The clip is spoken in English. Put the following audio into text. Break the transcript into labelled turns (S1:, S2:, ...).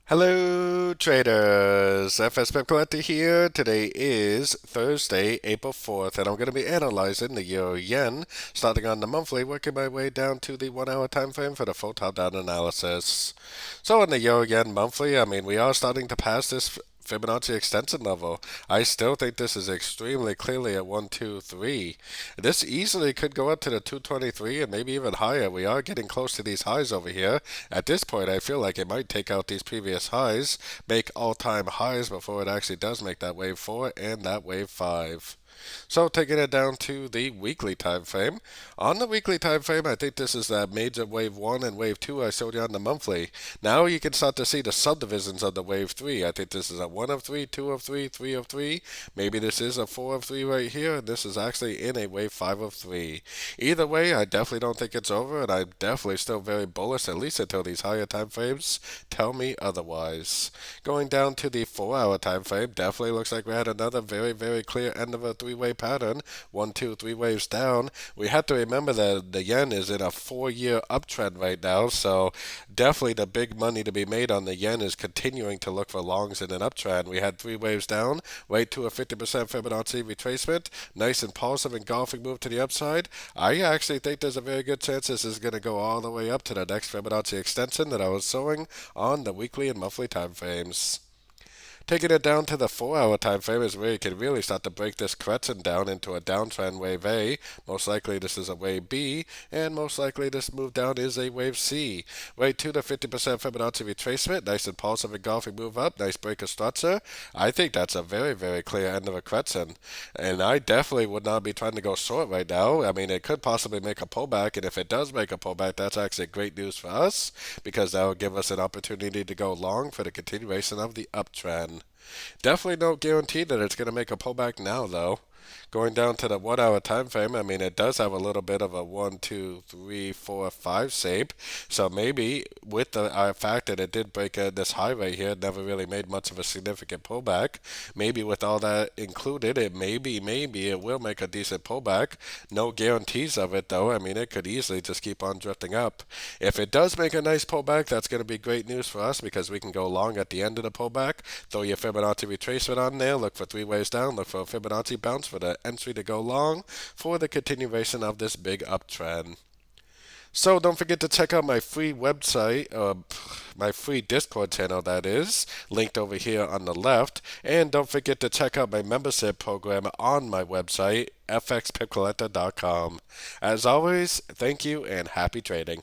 S1: Hello traders, FX Pip Collector here. Today is Thursday, April 4th, and I'm going to be analyzing the Euro Yen, starting on the monthly, working my way down to the 1 hour time frame for the full top-down analysis. So on the Euro Yen monthly, we are starting to pass this Fibonacci extension level. I still think this is extremely clearly at 123. This easily could go up to the 223 and maybe even higher. We are getting close to these highs over here. At this point, I feel like it might take out these previous highs, make all-time highs before it actually does make that wave 4 and that wave 5. So taking it down to the weekly time frame. On the weekly time frame, I think this is that major wave 1 and wave 2 I showed you on the monthly. Now you can start to see the subdivisions of the wave 3. I think this is a 1 of 3, 2 of 3, 3 of 3. Maybe this is a 4 of 3 right here, and this is actually in a wave 5 of 3. Either way, I definitely don't think it's over, and I'm definitely still very bullish, at least until these higher time frames tell me otherwise. Going down to the 4 hour time frame, definitely looks like we had another very, very clear end of a three-way pattern. 1, 2, 3 waves down. We have to remember that the yen is in a 4-year uptrend right now, so definitely the big money to be made on the yen is continuing to look for longs in an uptrend. We had 3 waves down, right to a 50% Fibonacci retracement. Nice impulsive engulfing move to the upside. I actually think there's a very good chance this is going to go all the way up to the next Fibonacci extension that I was showing on the weekly and monthly time frames. Taking it down to the 4 hour time frame is where you can really start to break this crescent down into a downtrend wave A. Most likely this is a wave B, and most likely this move down is a wave C. Right to the 50% Fibonacci retracement, nice impulsive engulfing move up, nice break of structure. I think that's a very, very clear end of a crescent, and I definitely would not be trying to go short right now. It could possibly make a pullback, and if it does make a pullback, that's actually great news for us, because that will give us an opportunity to go long for the continuation of the uptrend. Definitely no guarantee that it's going to make a pullback now, though. Going down to the 1 hour time frame, it does have a little bit of a 1, 2, 3, 4, 5 shape. So maybe with the fact that it did break this high right here, it never really made much of a significant pullback. Maybe with all that included, maybe it will make a decent pullback. No guarantees of it though. It could easily just keep on drifting up. If it does make a nice pullback, that's going to be great news for us because we can go long at the end of the pullback. Throw your Fibonacci retracement on there. Look for 3 waves down. Look for a Fibonacci bounce for the entry to go long for the continuation of this big uptrend. So don't forget to check out my free website, my free Discord channel that is, linked over here on the left. And don't forget to check out my membership program on my website, fxpipcollector.com. As always, thank you and happy trading.